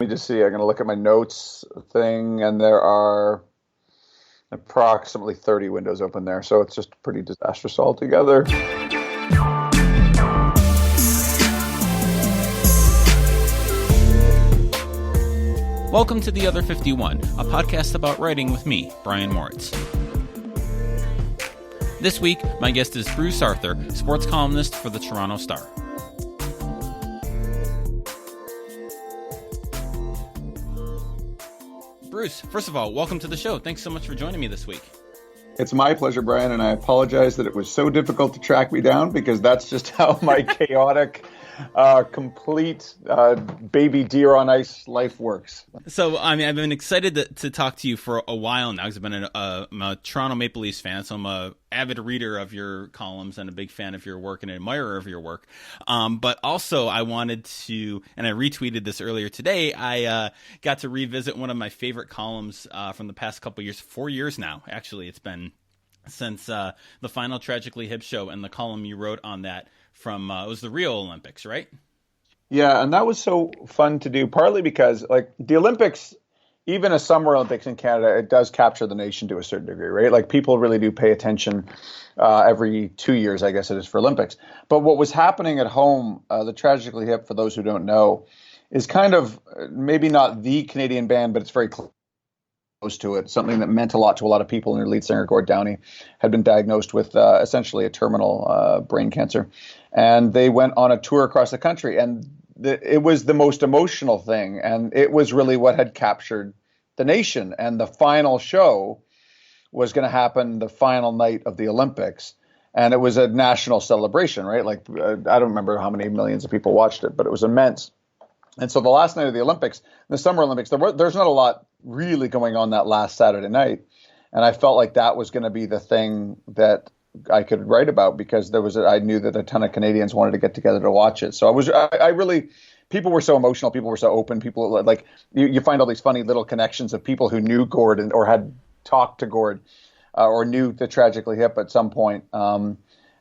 Let me just see. I'm going to look at my notes thing, and there are approximately 30 windows open there. So it's just pretty disastrous altogether. Welcome to The Other 51, a podcast about writing with me, Brian Moritz. This week, my guest is Bruce Arthur, sports columnist for the Toronto Star. Bruce, first of all, welcome to the show. Thanks so much for joining me this week. It's my pleasure, Brian, and I apologize that it was so difficult to track me down because that's just how my chaotic, complete baby deer on ice life works. So, I mean, I've been excited to talk to you for a while now because I've been I'm a Toronto Maple Leafs fan, so I'm a avid reader of your columns and a big fan of your work and an admirer of your work. But also I wanted to, and I retweeted this earlier today, I got to revisit one of my favorite columns from the past couple of years, 4 years now, actually. It's been since the final Tragically Hip show and the column you wrote on that from, it was the Rio Olympics, right? Yeah, and that was so fun to do, partly because, like, the Olympics, even a Summer Olympics in Canada, it does capture the nation to a certain degree, right? Like, people really do pay attention every 2 years, I guess it is, for Olympics. But what was happening at home, the Tragically Hip, for those who don't know, is kind of maybe not the Canadian band, but it's very close to it. Something that meant a lot to a lot of people. And their lead singer, Gord Downey, had been diagnosed with essentially a terminal brain cancer. And they went on a tour across the country. And it was the most emotional thing. And it was really what had captured the nation. And the final show was going to happen the final night of the Olympics. And it was a national celebration, right? Like, I don't remember how many millions of people watched it, but it was immense. And so the last night of the Olympics, the Summer Olympics, there's not a lot really going on that last Saturday night. And I felt like that was going to be the thing that I could write about because I knew that a ton of Canadians wanted to get together to watch it. So I really, people were so emotional. People were so open. People, like, you find all these funny little connections of people who knew Gord or had talked to Gord or knew the Tragically Hip at some point. And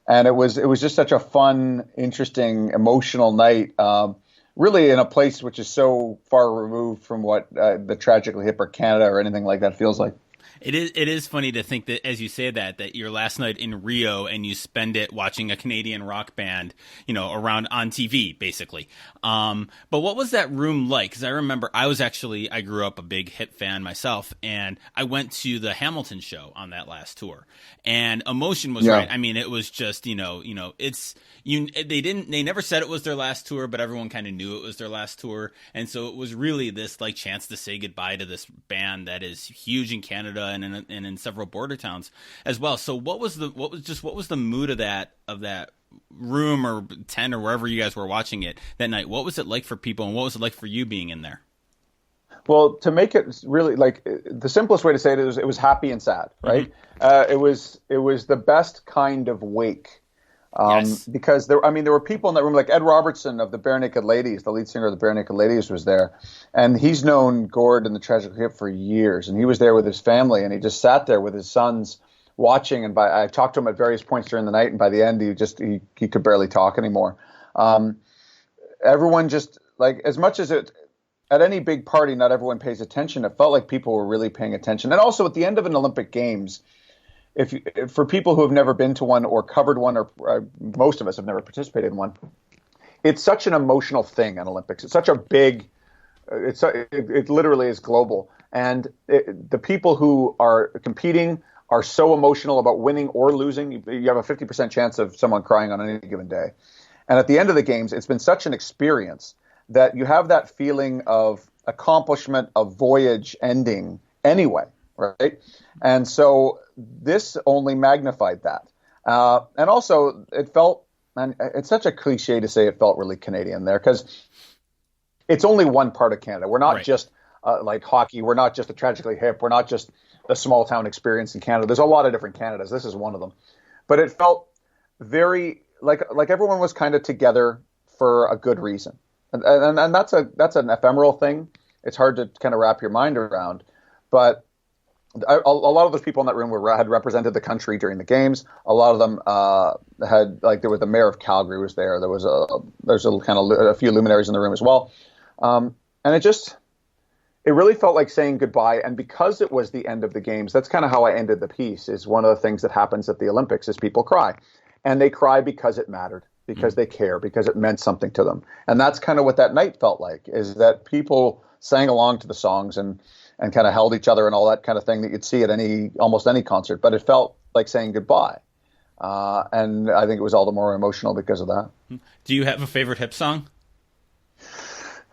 it was just such a fun, interesting, emotional night. Really in a place which is so far removed from what the Tragically Hip or Canada or anything like that feels like. It is funny to think that, as you say that your last night in Rio and you spend it watching a Canadian rock band, around on TV, basically. But what was that room like? Because I remember I grew up a big Hip fan myself, and I went to the Hamilton show on that last tour, and emotion was right. I mean, it was just, they never said it was their last tour, but everyone kind of knew it was their last tour, and so it was really this like chance to say goodbye to this band that is huge in Canada and in several border towns as well. So what was the mood of that room or tent or wherever you guys were watching it that night? What was it like for people, and what was it like for you being in there? Well, to make it really, like, the simplest way to say it is it was happy and sad, right? Mm-hmm. It was the best kind of wake. Yes. Because there were people in that room, like Ed Robertson of the Bare Naked Ladies, the lead singer of the Bare Naked Ladies was there. And he's known Gord and the Tragically Hip for years. And he was there with his family, and he just sat there with his sons watching. And I talked to him at various points during the night. And by the end, he could barely talk anymore. Everyone just, like, as much as at any big party, not everyone pays attention. It felt like people were really paying attention. And also at the end of an Olympic Games, for people who have never been to one or covered one, or most of us have never participated in one, it's such an emotional thing, an Olympics. It's such a big, it literally is global. And the people who are competing are so emotional about winning or losing. You have a 50% chance of someone crying on any given day. And at the end of the games, it's been such an experience that you have that feeling of accomplishment, of voyage ending anyway, right? And so this only magnified that. And also it felt, and it's such a cliche to say it felt really Canadian there, because it's only one part of Canada. We're not right. Just like hockey. We're not just the Tragically Hip. We're not just the small town experience in Canada. There's a lot of different Canadas. This is one of them. But it felt very like everyone was kind of together for a good reason. And that's an ephemeral thing. It's hard to kind of wrap your mind around. But a lot of those people in that room had represented the country during the games. A lot of them there was the mayor of Calgary was there. There's a kind of a few luminaries in the room as well. And it just, it really felt like saying goodbye. And because it was the end of the games, that's kind of how I ended the piece. Is one of the things that happens at the Olympics is people cry, and they cry because it mattered, because they care, because it meant something to them. And that's kind of what that night felt like, is that people sang along to the songs and kind of held each other and all that kind of thing that you'd see at almost any concert. But it felt like saying goodbye. And I think it was all the more emotional because of that. Do you have a favorite Hip song?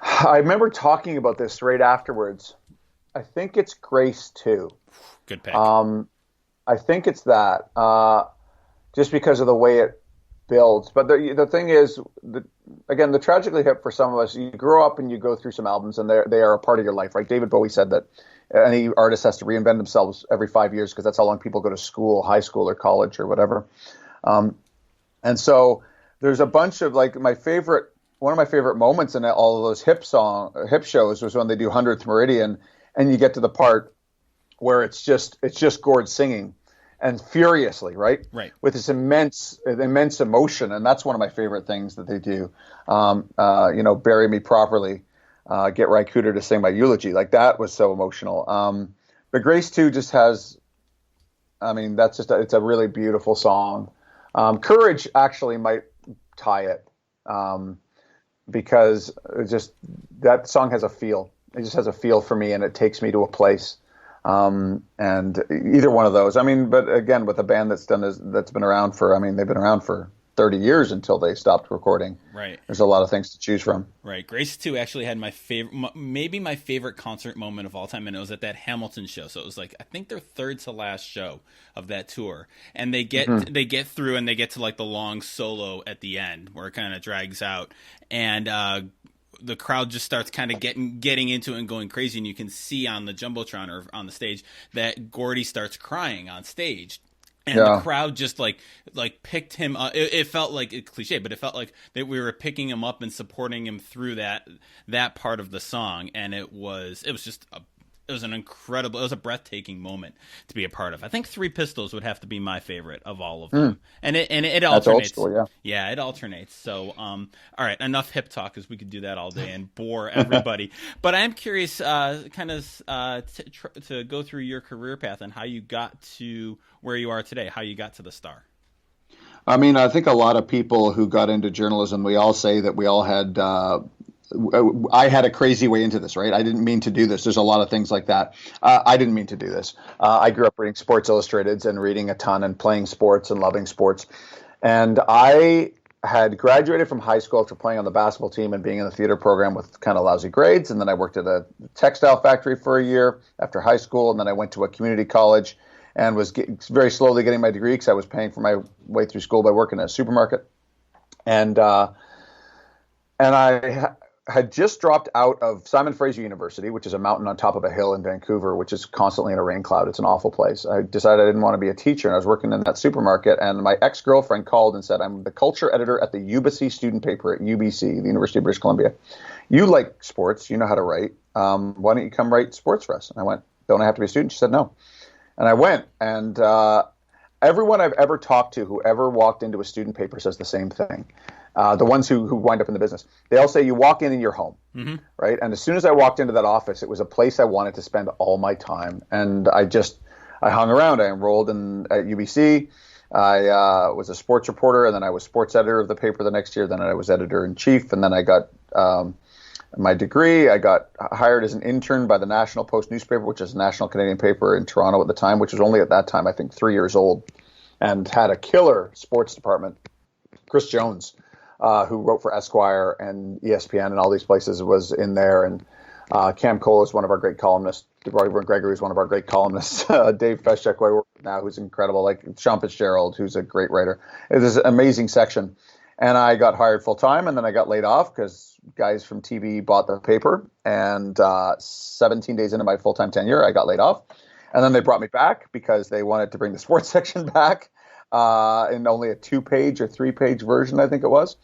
I remember talking about this right afterwards. I think it's Grace 2. Good pick. I think it's that, just because of the way it builds. But the thing is, again, the Tragically Hip, for some of us, you grow up and you go through some albums and they are a part of your life, right? David Bowie said that any artist has to reinvent themselves every 5 years because that's how long people go to school, high school or college or whatever. And so there's a bunch of, like, one of my favorite moments in all of those hip shows was when they do 100th Meridian, and you get to the part where it's just Gord singing, and furiously, right? Right. With this immense emotion, and that's one of my favorite things that they do. Bury me properly, get Ry Cooder to sing my eulogy. Like, that was so emotional. But Grace 2 just has, it's a really beautiful song. Courage actually might tie it. Because that song has a feel. It just has a feel for me, and it takes me to a place. And either one of those. But again, with a band that's been around for, they've been around for 30 years until they stopped recording. Right. There's a lot of things to choose from. Right. Grace 2 actually had maybe my favorite concert moment of all time, and it was at that Hamilton show. So it was like, I think their third to last show of that tour. And they get through and they get to like the long solo at the end where it kind of drags out. And the crowd just starts kind of getting into it and going crazy. And you can see on the Jumbotron or on the stage that Gordy starts crying on stage. And the crowd just like picked him up. It felt like a cliche, but it felt like that we were picking him up and supporting him through that part of the song. And it was a breathtaking moment to be a part of. I think Three Pistols would have to be my favorite of all of them. And it alternates. That's old school, yeah, it alternates. So, all right, enough hip talk, because we could do that all day and bore everybody. But I am curious, to go through your career path and how you got to where you are today, how you got to the Star. I think a lot of people who got into journalism, we all say that we all had. I had a crazy way into this, right? I didn't mean to do this. There's a lot of things like that. I didn't mean to do this. I grew up reading Sports Illustrated and reading a ton and playing sports and loving sports. And I had graduated from high school after playing on the basketball team and being in the theater program with kind of lousy grades. And then I worked at a textile factory for a year after high school. And then I went to a community college and was very slowly getting my degree because I was paying for my way through school by working at a supermarket. And I had just dropped out of Simon Fraser University, which is a mountain on top of a hill in Vancouver, which is constantly in a rain cloud. It's an awful place. I decided I didn't want to be a teacher, and I was working in that supermarket, and my ex-girlfriend called and said, I'm the culture editor at the UBC student paper at UBC, the University of British Columbia. You like sports. You know how to write. Why don't you come write sports for us? And I went, don't I have to be a student? She said, no. And I went, and everyone I've ever talked to who ever walked into a student paper says the same thing. The ones who wind up in the business, they all say you walk in and you're home, right? And as soon as I walked into that office, it was a place I wanted to spend all my time. And I hung around. I enrolled at UBC. I was a sports reporter, and then I was sports editor of the paper the next year. Then I was editor-in-chief, and then I got my degree. I got hired as an intern by the National Post newspaper, which is a national Canadian paper in Toronto at the time, which was only at that time, I think, 3 years old, and had a killer sports department. Chris Jones, who wrote for Esquire and ESPN and all these places, was in there. And Cam Cole is one of our great columnists. Roy Gregory is one of our great columnists. Dave Feschek, who I work with now, who's incredible. Like Sean Fitzgerald, who's a great writer. It is an amazing section. And I got hired full time, and then I got laid off because guys from TV bought the paper. And 17 days into my full-time tenure, I got laid off. And then they brought me back because they wanted to bring the sports section back. In only a 2-page or 3-page version, I think it was.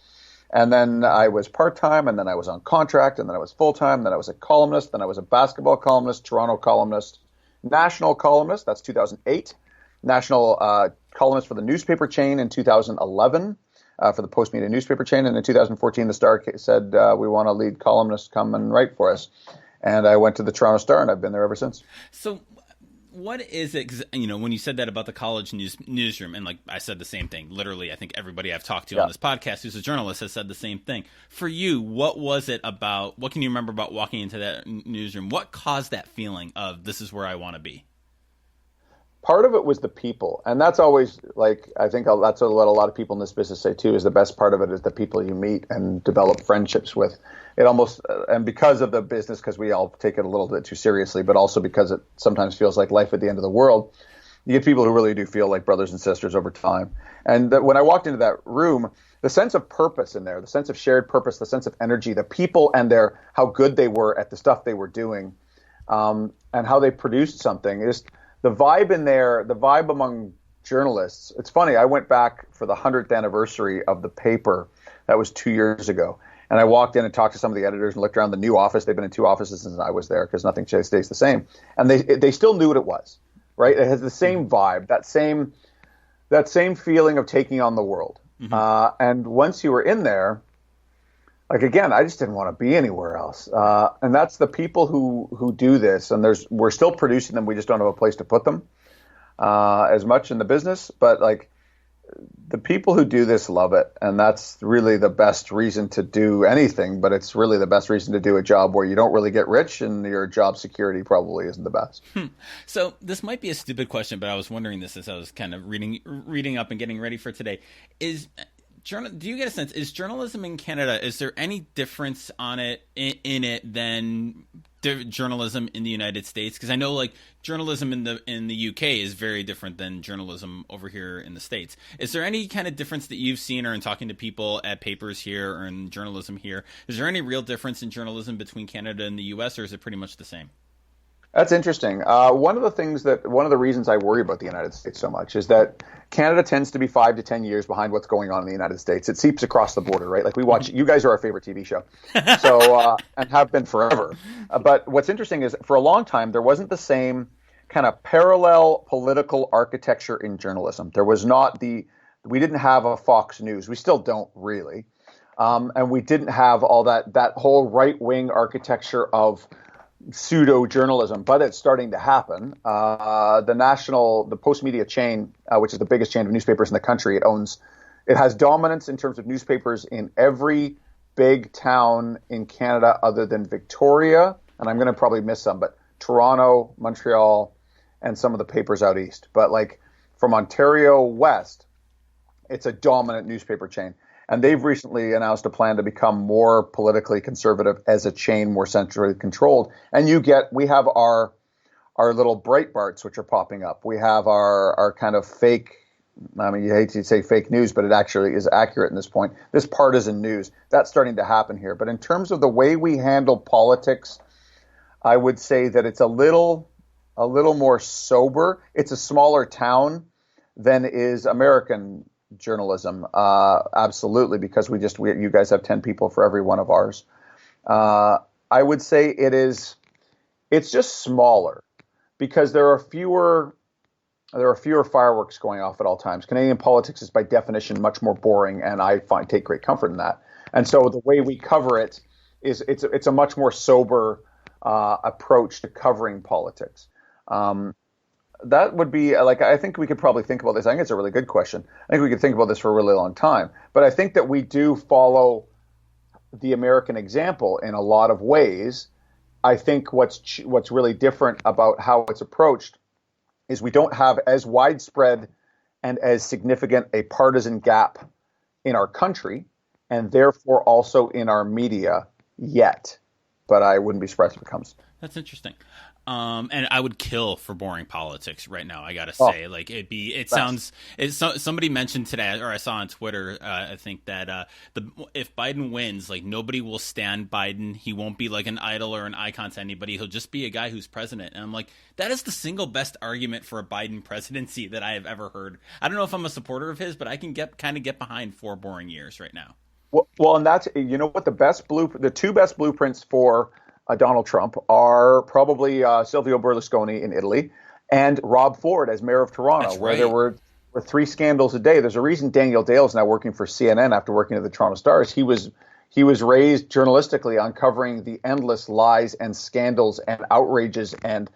And then I was part-time, and then I was on contract, and then I was full-time, then I was a columnist, then I was a basketball columnist, Toronto columnist, national columnist, that's 2008, national columnist for the newspaper chain in 2011, for the Post Media newspaper chain, and in 2014 the Star said, we want a lead columnist, come and write for us. And I went to the Toronto Star, and I've been there ever since. So what is it? 'Cause, when you said that about the college newsroom, and like I said the same thing, literally, I think everybody I've talked to on this podcast who's a journalist has said the same thing. For you, what was it about, what can you remember about walking into that newsroom? What caused that feeling of this is where I want to be? Part of it was the people. And that's always, like, I think that's what a lot of people in this business say too, is the best part of it is the people you meet and develop friendships with. It almost, and because of the business, because we all take it a little bit too seriously, but also because it sometimes feels like life at the end of the world, you get people who really do feel like brothers and sisters over time. And when I walked into that room, the sense of purpose in there, the sense of shared purpose, the sense of energy, the people and how good they were at the stuff they were doing, and how they produced something, is the vibe in there, the vibe among journalists. It's funny, I went back for the 100th anniversary of the paper. That was 2 years ago. And I walked in and talked to some of the editors and looked around the new office. They've been in 2 offices since I was there because nothing stays the same. And they still knew what it was, right? It has the same vibe, that same feeling of taking on the world. Mm-hmm. And once you were in there, like, again, I just didn't want to be anywhere else. And that's the people who do this. And we're still producing them. We just don't have a place to put them as much in the business. But like, the people who do this love it. And that's really the best reason to do anything. But it's really the best reason to do a job where you don't really get rich and your job security probably isn't the best. So this might be a stupid question, but I was wondering this as I was kind of reading up and getting ready for today. Do you get a sense, is journalism in Canada, is there any difference on it in it than journalism in the United States? Because I know like journalism in the UK is very different than journalism over here in the States. Is there any kind of difference that you've seen or in talking to people at papers here or in journalism here? Is there any real difference in journalism between Canada and the US, or is it pretty much the same? That's interesting. One of the reasons I worry about the United States so much is that Canada tends to be 5 to 10 years behind what's going on in the United States. It seeps across the border, right? Like we watch, you guys are our favorite TV show, so and have been forever. But what's interesting is for a long time there wasn't the same kind of parallel political architecture in journalism. There was not we didn't have a Fox News. We still don't really, and we didn't have all that whole right wing architecture of pseudo journalism, but it's starting to happen. The Post Media chain, which is the biggest chain of newspapers in the country, it has dominance in terms of newspapers in every big town in Canada other than Victoria, and I'm going to probably miss some, but Toronto, Montreal, and some of the papers out east. But like from Ontario west, it's a dominant newspaper chain. And they've recently announced a plan to become more politically conservative as a chain, more centrally controlled. And we have our little Breitbarts, which are popping up. We have our kind of fake, I mean, you hate to say fake news, but it actually is accurate in this point. This partisan news, that's starting to happen here. But in terms of the way we handle politics, I would say that it's a little more sober. It's a smaller town than is American journalism, absolutely, because you guys have 10 people for every one of ours. I would say it's just smaller because there are fewer fireworks going off at all times. Canadian politics is by definition much more boring, and I take great comfort in that. And so the way we cover it is it's a much more sober approach to covering politics. That would be I think we could probably think about this. I think it's a really good question. I think we could think about this for a really long time. But I think that we do follow the American example in a lot of ways. I think what's really different about how it's approached is we don't have as widespread and as significant a partisan gap in our country, and therefore also in our media yet. But I wouldn't be surprised if it comes. That's interesting. And I would kill for boring politics right now. I gotta say, somebody mentioned today, or I saw on Twitter, I think that if Biden wins, like nobody will stand Biden. He won't be like an idol or an icon to anybody. He'll just be a guy who's president. And I'm like, that is the single best argument for a Biden presidency that I have ever heard. I don't know if I'm a supporter of his, but I can get behind 4 boring years right now. Well, and that's, you know what, the 2 best blueprints for Donald Trump are probably Silvio Berlusconi in Italy and Rob Ford as mayor of Toronto, That's where right. there were 3 scandals a day. There's a reason Daniel Dale is now working for CNN after working at the Toronto Stars. He was He was raised journalistically on covering the endless lies and scandals and outrages and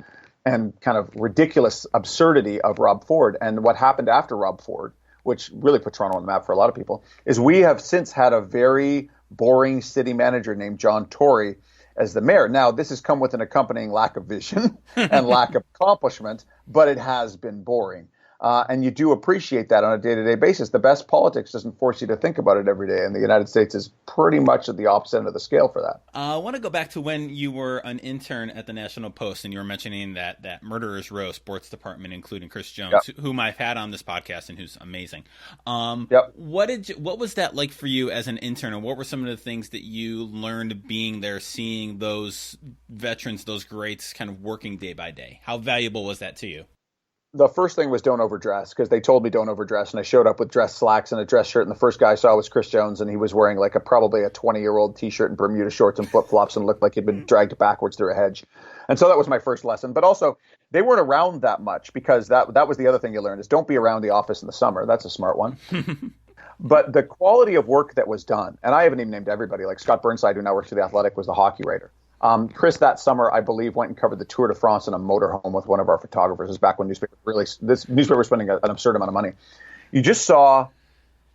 kind of ridiculous absurdity of Rob Ford. And what happened after Rob Ford, which really put Toronto on the map for a lot of people, is we have since had a very boring city manager named John Tory as the mayor. Now, this has come with an accompanying lack of vision and lack of accomplishment, but it has been boring. And you do appreciate that on a day-to-day basis. The best politics doesn't force you to think about it every day, and the United States is pretty much at the opposite end of the scale for that. I want to go back to when you were an intern at the National Post, and you were mentioning that Murderers Row sports department, including Chris Jones, yep, whom I've had on this podcast and who's amazing. Yep. What was that like for you as an intern, and what were some of the things that you learned being there, seeing those veterans, those greats, kind of working day by day? How valuable was that to you? The first thing was don't overdress, because they told me don't overdress, and I showed up with dress slacks and a dress shirt, and the first guy I saw was Chris Jones, and he was wearing like probably a 20-year-old t-shirt and Bermuda shorts and flip-flops and looked like he'd been dragged backwards through a hedge. And so that was my first lesson. But also, they weren't around that much, because that was the other thing you learned, is don't be around the office in the summer. That's a smart one. But the quality of work that was done, and I haven't even named everybody, like Scott Burnside, who now works for The Athletic, was the hockey writer. Chris that summer, I believe, went and covered the Tour de France in a motorhome with one of our photographers. This is back when this newspaper was spending an absurd amount of money. You just saw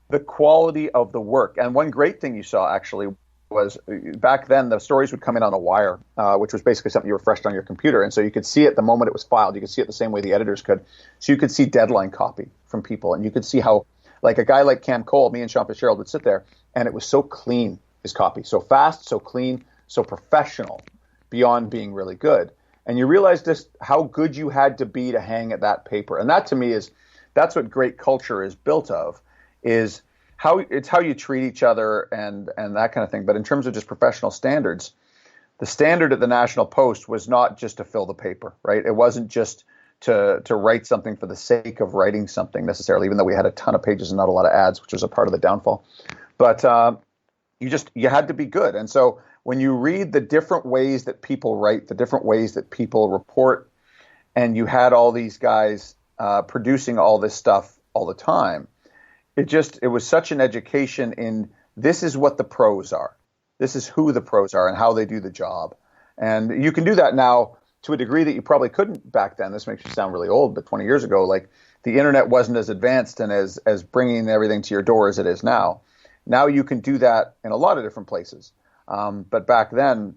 the quality of the work. And one great thing you saw actually was back then the stories would come in on a wire, which was basically something you refreshed on your computer. And so you could see it the moment it was filed. You could see it the same way the editors could. So you could see deadline copy from people. And you could see how, like a guy like Cam Cole, me and Sean Fitzgerald would sit there, and it was so clean, his copy. So fast, so clean, so professional, beyond being really good. And you realize just how good you had to be to hang at that paper. And that to me that's what great culture is built of, is how you treat each other and that kind of thing. But in terms of just professional standards, the standard at the National Post was not just to fill the paper, right? It wasn't just to write something for the sake of writing something necessarily, even though we had a ton of pages and not a lot of ads, which was a part of the downfall. But you had to be good. And so when you read the different ways that people write, the different ways that people report, and you had all these guys producing all this stuff all the time, it was such an education in this is what the pros are. This is who the pros are and how they do the job. And you can do that now to a degree that you probably couldn't back then. This makes you sound really old, but 20 years ago, like the internet wasn't as advanced and as bringing everything to your door as it is now. Now you can do that in a lot of different places. But back then,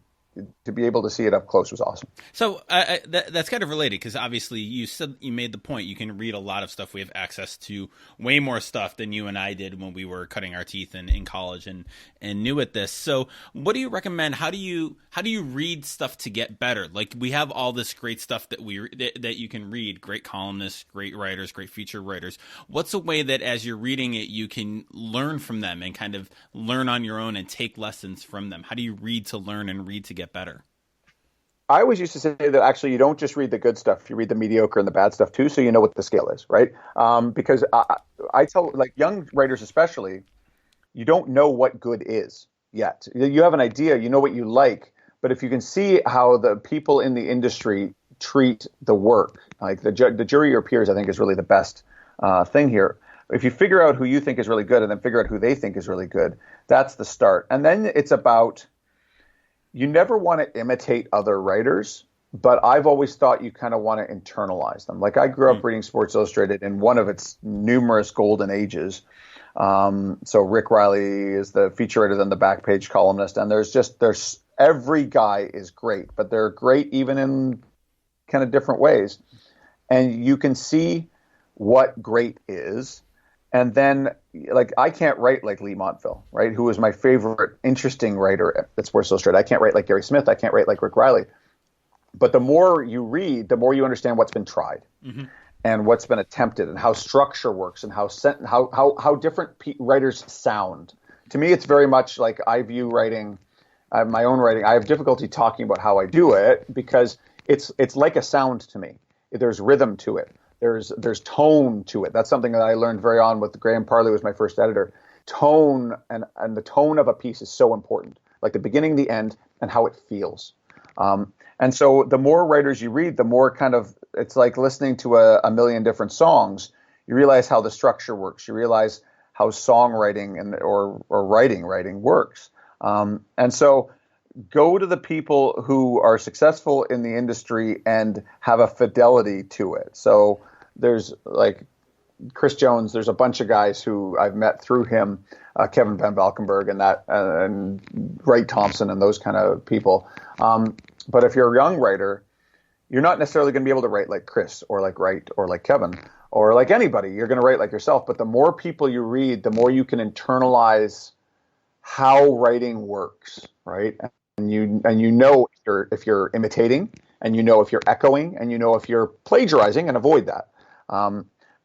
to be able to see it up close was awesome. So that's kind of related, because obviously you made the point you can read a lot of stuff. We have access to way more stuff than you and I did when we were cutting our teeth in college and new at this. So what do you recommend? How do you read stuff to get better? Like, we have all this great stuff that you can read, great columnists, great writers, great feature writers. What's a way that as you're reading it, you can learn from them and kind of learn on your own and take lessons from them? How do you read to learn and read to get better? I always used to say that actually you don't just read the good stuff, you read the mediocre and the bad stuff too, so you know what the scale is, right? Because I tell, like, young writers especially, you don't know what good is yet. You have an idea, you know what you like, but if you can see how the people in the industry treat the work, like the jury, your peers, I think is really the best thing here. If you figure out who you think is really good and then figure out who they think is really good, that's the start. And then it's about, you never want to imitate other writers, but I've always thought you kind of want to internalize them. Like, I grew up reading Sports Illustrated in one of its numerous golden ages. So Rick Riley is the feature writer, then the back page columnist, and there's every guy is great, but they're great even in kind of different ways. And you can see what great is. And then, like, I can't write like Lee Montville, right, who was my favorite interesting writer at Sports Illustrated. I can't write like Gary Smith. I can't write like Rick Riley. But the more you read, the more you understand what's been tried and what's been attempted and how structure works and how different writers sound. To me, it's very much like I view writing, my own writing. I have difficulty talking about how I do it because it's like a sound to me. There's rhythm to it. There's tone to it. That's something that I learned very on with Graham Parley, who was my first editor. Tone and the tone of a piece is so important, like the beginning, the end, and how it feels. And so the more writers you read, the more kind of, it's like listening to a million different songs. You realize how the structure works. You realize how songwriting or writing works. And so go to the people who are successful in the industry and have a fidelity to it. So there's like Chris Jones, there's a bunch of guys who I've met through him, Kevin Van Valkenburg and Wright Thompson and those kind of people. But if you're a young writer, you're not necessarily going to be able to write like Chris or like Wright or like Kevin or like anybody. You're going to write like yourself. But the more people you read, the more you can internalize how writing works, right? And you know if you're imitating, and you know if you're echoing, and you know if you're plagiarizing, and avoid that.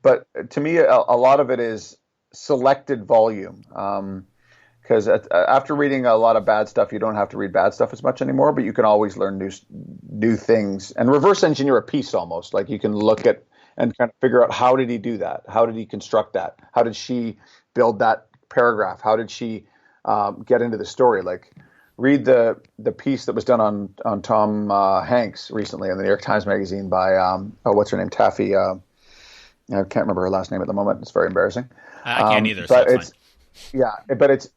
But to me, a lot of it is selected volume. Because after reading a lot of bad stuff, you don't have to read bad stuff as much anymore, but you can always learn new things and reverse engineer a piece almost. Like you can look at and kind of figure out, how did he do that? How did he construct that? How did she build that paragraph? How did she get into the story? Like read the piece that was done on Tom Hanks recently in the New York Times Magazine by, what's her name? Taffy. I can't remember her last name at the moment. It's very embarrassing. I can't either. But so it's yeah, but it's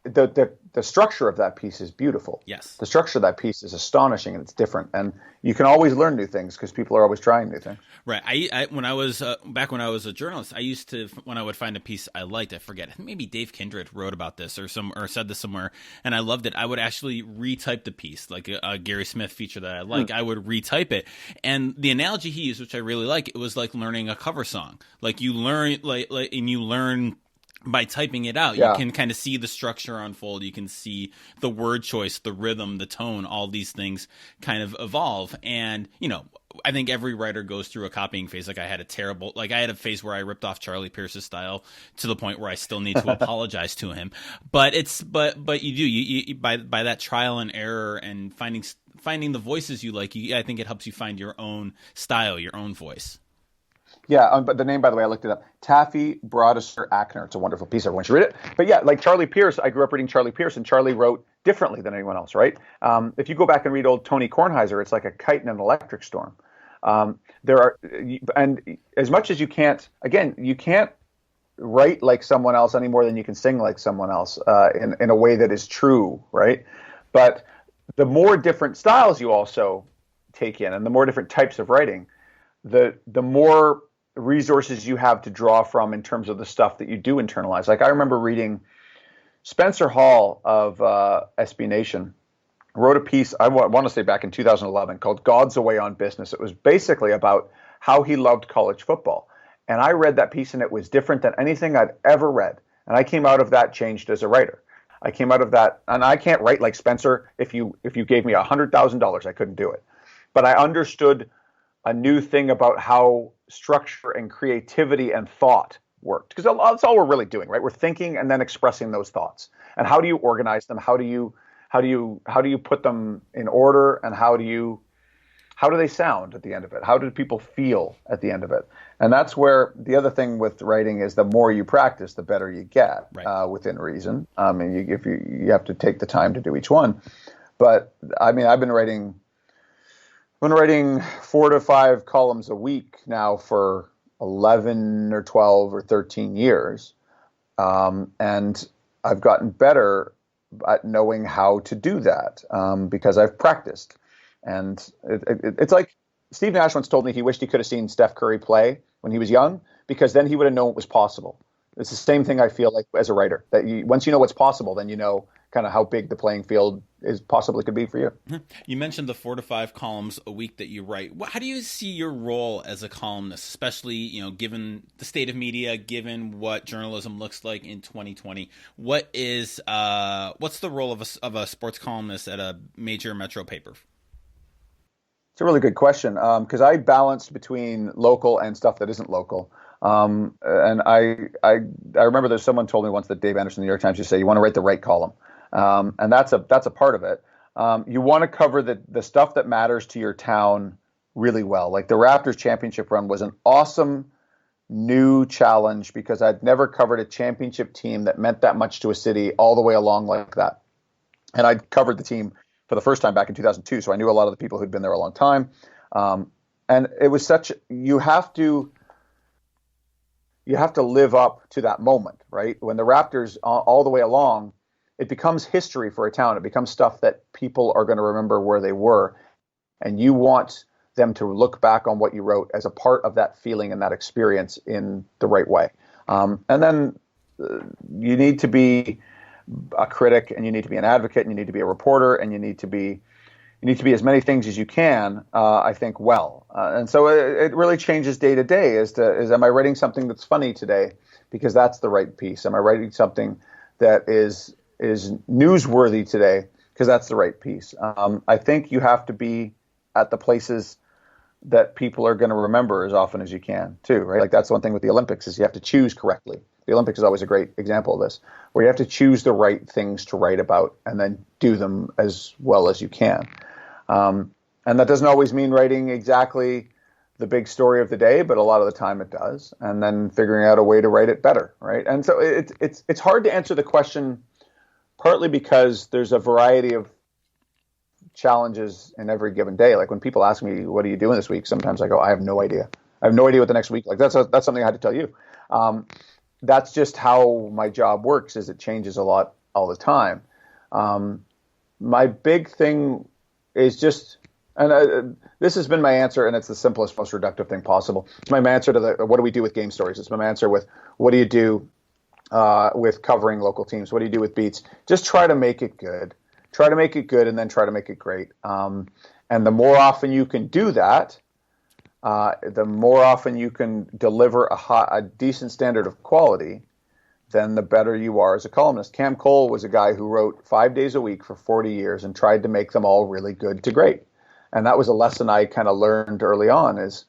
the structure of that piece is beautiful. Yes, the structure of that piece is astonishing, and it's different, and you can always learn new things because people are always trying new things. Right. I when I was back when I was a journalist, I used to, when I would find a piece I liked, I forget, I think maybe Dave Kindred wrote about this or said this somewhere, and I loved it. I would actually retype the piece, like a Gary Smith feature that I like. I would retype it, and the analogy he used, which I really like, it was like learning a cover song. Like you learn, and you learn. By typing it out, you can kind of see the structure unfold. You can see the word choice, the rhythm, the tone, all these things kind of evolve. And, I think every writer goes through a copying phase. Like I had a phase where I ripped off Charlie Pierce's style to the point where I still need to apologize to him. But you by that trial and error and finding the voices you like, I think it helps you find your own style, your own voice. Yeah, but the name, by the way, I looked it up. Taffy Broadster Ackner. It's a wonderful piece. Everyone should read it. But yeah, like Charlie Pierce, I grew up reading Charlie Pierce, and Charlie wrote differently than anyone else, right? If you go back and read old Tony Kornheiser, it's like a kite in an electric storm. And as much as you can't write like someone else any more than you can sing like someone else in a way that is true, right? But the more different styles you also take in, and the more different types of writing, the more resources you have to draw from in terms of the stuff that you do internalize. Like I remember reading Spencer Hall of SB Nation wrote a piece, I want to say back in 2011, called God's Away on Business. It was basically about how he loved college football. And I read that piece and it was different than anything I'd ever read. And I came out of that changed as a writer. I came out of that, and I can't write like Spencer. If you gave me $100,000, I couldn't do it. But I understood a new thing about how structure and creativity and thought worked, because that's all we're really doing, right? We're thinking and then expressing those thoughts. And how do you organize them? How do you put them in order? And how do they sound at the end of it? How do people feel at the end of it? And that's where the other thing with writing is the more you practice, the better you get, right. Within reason. And if you have to take the time to do each one. But I mean, I've been writing 4 to 5 columns a week now for 11 or 12 or 13 years. And I've gotten better at knowing how to do that because I've practiced. And it's like Steve Nash once told me he wished he could have seen Steph Curry play when he was young, because then he would have known it was possible. It's the same thing I feel like as a writer, that once you know what's possible, then you know kind of how big the playing field is possibly could be for you. You mentioned the 4 to 5 columns a week that you write. How do you see your role as a columnist, especially, given the state of media, given what journalism looks like in 2020? What's the role of a sports columnist at a major metro paper? It's a really good question, because I balance between local and stuff that isn't local. And I remember there's someone told me once that Dave Anderson of the New York Times used to say, you want to write the right column. And that's a part of it. You want to cover the stuff that matters to your town really well. Like the Raptors championship run was an awesome new challenge, because I'd never covered a championship team that meant that much to a city all the way along like that. And I'd covered the team for the first time back in 2002. So I knew a lot of the people who'd been there a long time. And it was you have to live up to that moment, right? When the Raptors all the way along, it becomes history for a town. It becomes stuff that people are going to remember where they were. And you want them to look back on what you wrote as a part of that feeling and that experience in the right way. And then you need to be a critic, and you need to be an advocate, and you need to be a reporter, and you need to be as many things as you can, I think, well. And so it really changes day to day am I writing something that's funny today because that's the right piece? Am I writing something that is newsworthy today because that's the right piece? I think you have to be at the places that people are going to remember as often as you can too, right? Like that's one thing with the Olympics is you have to choose correctly. The Olympics is always a great example of this, where you have to choose the right things to write about and then do them as well as you can. And that doesn't always mean writing exactly the big story of the day, but a lot of the time it does. And then figuring out a way to write it better, right? And so it's hard to answer the question, partly because there's a variety of challenges in every given day. Like when people ask me, what are you doing this week? Sometimes I go, I have no idea. I have no idea what the next week, like that's something I had to tell you. That's just how my job works, is it changes a lot all the time. My big thing is just, and this has been my answer, and it's the simplest, most reductive thing possible. It's my answer to what do we do with game stories? It's my answer with what do you do with covering local teams? What do you do with beats? Just try to make it good. Try to make it good, and then try to make it great. And the more often you can do that, the more often you can deliver a decent standard of quality, then the better you are as a columnist. Cam Cole was a guy who wrote 5 days a week for 40 years and tried to make them all really good to great. And that was a lesson I kind of learned early on, is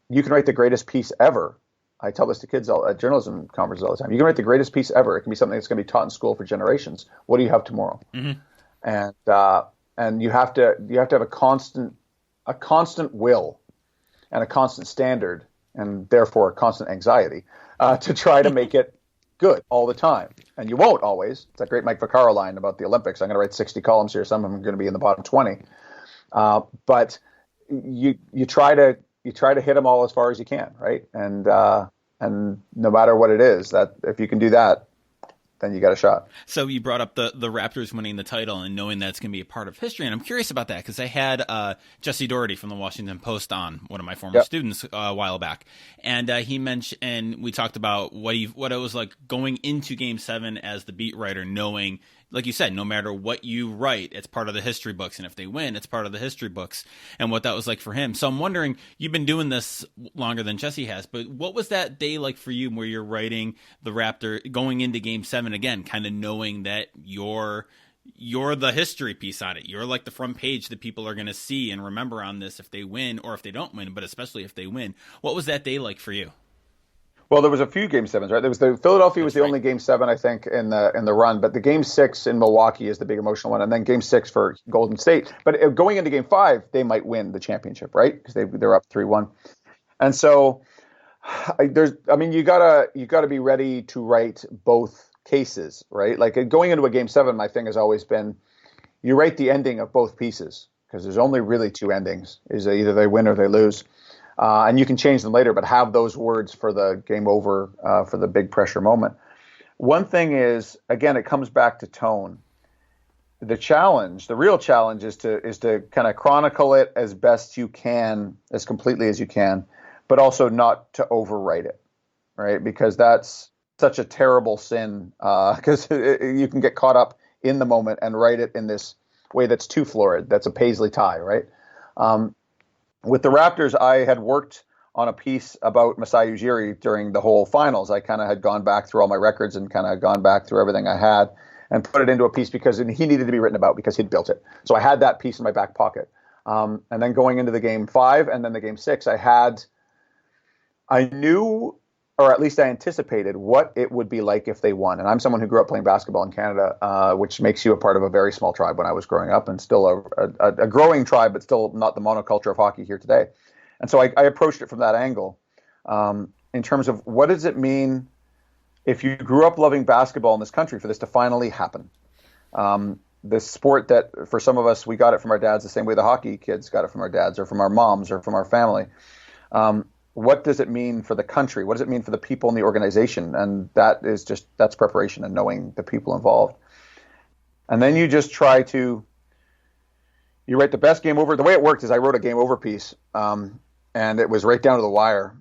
you can write the greatest piece ever. I tell this to kids at journalism conferences all the time. You can write the greatest piece ever. It can be something that's going to be taught in school for generations. What do you have tomorrow? Mm-hmm. And you have to have a constant will and a constant standard, and therefore a constant anxiety to try to make it good all the time. And you won't always. It's that great Mike Vaccaro line about the Olympics. I'm going to write 60 columns here. Some of them are going to be in the bottom 20. But you try to hit them all as far as you can, right? And no matter what it is, that if you can do that, then you got a shot. So you brought up the Raptors winning the title and knowing that's going to be a part of history. And I'm curious about that because I had Jesse Doherty from the Washington Post on, one of my former students, a while back. And he mentioned, and we talked about what it was like going into Game 7 as the beat writer, knowing, like you said, no matter what you write, it's part of the history books. And if they win, it's part of the history books, and what that was like for him. So I'm wondering, you've been doing this longer than Jesse has, but what was that day like for you where you're writing the Raptor going into Game 7 again, kind of knowing that you're the history piece on it. You're like the front page that people are going to see and remember on this if they win or if they don't win, but especially if they win. What was that day like for you? Well, there was a few Game 7s, right? There was Philadelphia was the only Game 7, I think, in the run. But the Game 6 in Milwaukee is the big emotional one, and then Game 6 for Golden State. But going into Game 5, they might win the championship, right? Because they're up 3-1, and so you gotta be ready to write both cases, right? Like going into a Game 7, my thing has always been you write the ending of both pieces because there's only really two endings: is either they win or they lose. And you can change them later, but have those words for the game over, for the big pressure moment. One thing is, again, it comes back to tone. The real challenge is to kind of chronicle it as best you can, as completely as you can, but also not to overwrite it, right? Because that's such a terrible sin, because you can get caught up in the moment and write it in this way that's too florid. That's a Paisley tie, right? With the Raptors, I had worked on a piece about Masai Ujiri during the whole finals. I kind of had gone back through all my records and kind of gone back through everything I had and put it into a piece because he needed to be written about because he'd built it. So I had that piece in my back pocket. And then going into the Game 5 and then the Game 6, I knew, or at least I anticipated, what it would be like if they won. And I'm someone who grew up playing basketball in Canada, which makes you a part of a very small tribe when I was growing up, and still a growing tribe, but still not the monoculture of hockey here today. And so I approached it from that angle, in terms of what does it mean if you grew up loving basketball in this country for this to finally happen? This sport that for some of us, we got it from our dads the same way the hockey kids got it from our dads or from our moms or from our family. What does it mean for the country? What does it mean for the people in the organization? And that's preparation and knowing the people involved. And then you just try to, you write the best game over. The way it worked is I wrote a game over piece, and it was right down to the wire.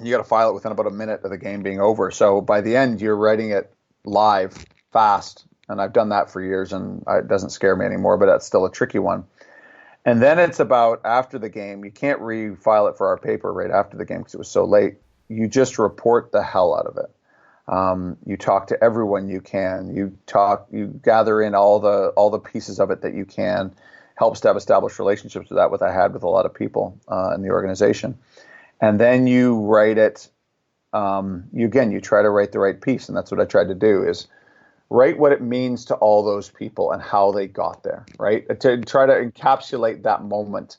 You got to file it within about a minute of the game being over. So by the end, you're writing it live, fast. And I've done that for years, and it doesn't scare me anymore, but that's still a tricky one. And then it's about after the game. You can't refile it for our paper right after the game because it was so late. You just report the hell out of it. You talk to everyone you can. You gather in all the pieces of it that you can. Helps to have established relationships with that, I had with a lot of people in the organization. And then you write it, you try to write the right piece. And that's what I tried to do, is write what it means to all those people and how they got there, right? To try to encapsulate that moment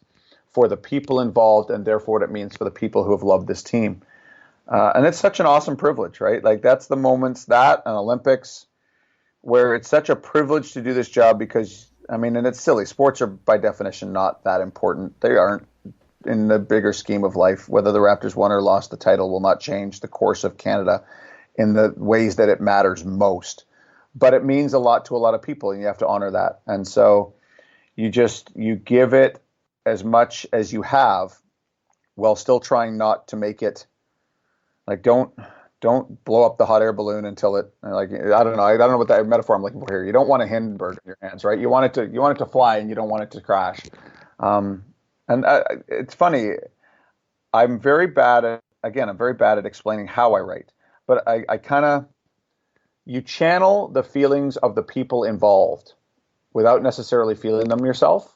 for the people involved and therefore what it means for the people who have loved this team. And it's such an awesome privilege, right? Like that's the moments, that and Olympics, where it's such a privilege to do this job because, and it's silly. Sports are by definition not that important. They aren't in the bigger scheme of life. Whether the Raptors won or lost the title will not change the course of Canada in the ways that it matters most. But it means a lot to a lot of people, and you have to honor that. And so you give it as much as you have while still trying not to make it like, don't blow up the hot air balloon until it, like, I don't know what that metaphor I'm looking for here. You don't want a Hindenburg in your hands, right? You want it to fly, and you don't want it to crash. It's funny. I'm very bad at explaining how I write, but I kind of, you channel the feelings of the people involved without necessarily feeling them yourself,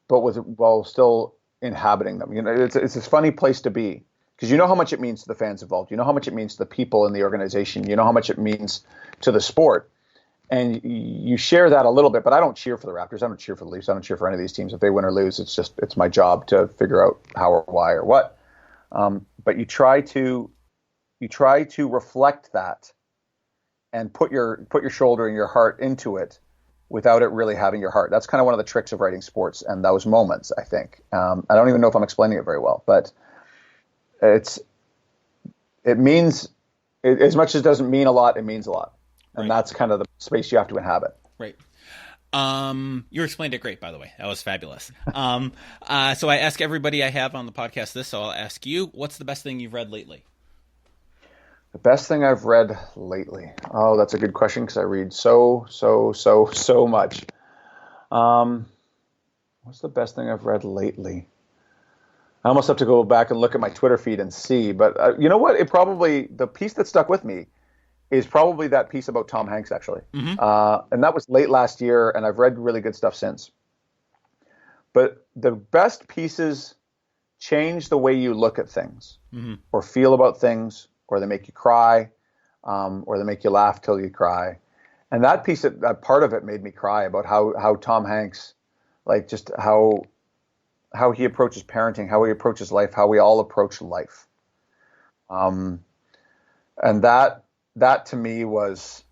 but while still inhabiting them. It's this funny place to be. Because you know how much it means to the fans involved. You know how much it means to the people in the organization. You know how much it means to the sport. And you share that a little bit. But I don't cheer for the Raptors. I don't cheer for the Leafs. I don't cheer for any of these teams. If they win or lose, it's my job to figure out how or why or what. But you try to reflect that and put your shoulder and your heart into it without it really having your heart. That's kind of one of the tricks of writing sports and those moments, I think. I don't even know if I'm explaining it very well, but it means as much as it doesn't mean a lot, it means a lot. And that's kind of the space you have to inhabit. Right. You explained it great, by the way. That was fabulous. So I ask everybody I have on the podcast this, so I'll ask you, what's the best thing you've read lately? The best thing I've read lately. Oh, that's a good question because I read so much. What's the best thing I've read lately? I almost have to go back and look at my Twitter feed and see. But you know what? The piece that stuck with me is probably that piece about Tom Hanks, actually. Mm-hmm. And that was late last year, and I've read really good stuff since. But the best pieces change the way you look at things or feel about things, or they make you cry, or they make you laugh till you cry. And that piece, that part of it made me cry about how Tom Hanks, like just how he approaches parenting, how he approaches life, how we all approach life. And that to me was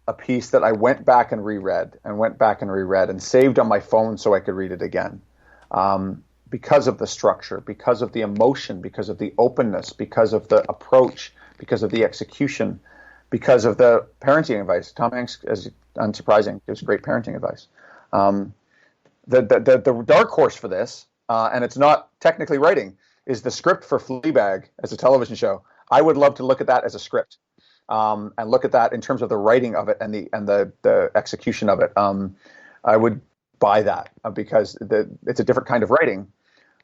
a piece that I went back and reread and saved on my phone so I could read it again. Because of the structure, because of the emotion, because of the openness, because of the approach, because of the execution, because of the parenting advice. Tom Hanks, as unsurprising, gives great parenting advice. The dark horse for this, and it's not technically writing, is the script for Fleabag as a television show. I would love to look at that as a script, and look at that in terms of the writing of it and the execution of it. I would buy that because it's a different kind of writing,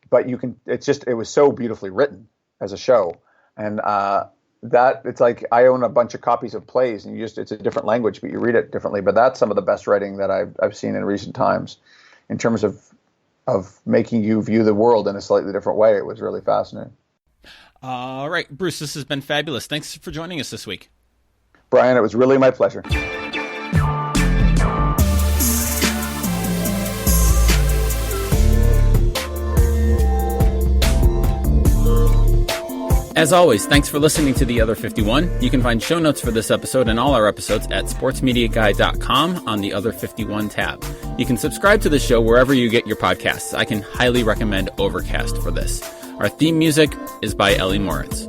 but it was so beautifully written as a show, and that it's like I own a bunch of copies of plays, and it's a different language, but you read it differently. But that's some of the best writing that I've seen in recent times, in terms of making you view the world in a slightly different way. It was really fascinating. All right, Bruce, this has been fabulous. Thanks for joining us this week. Brian, it was really my pleasure. As always, thanks for listening to The Other 51. You can find show notes for this episode and all our episodes at sportsmediaguy.com on the Other 51 tab. You can subscribe to the show wherever you get your podcasts. I can highly recommend Overcast for this. Our theme music is by Ellie Moritz.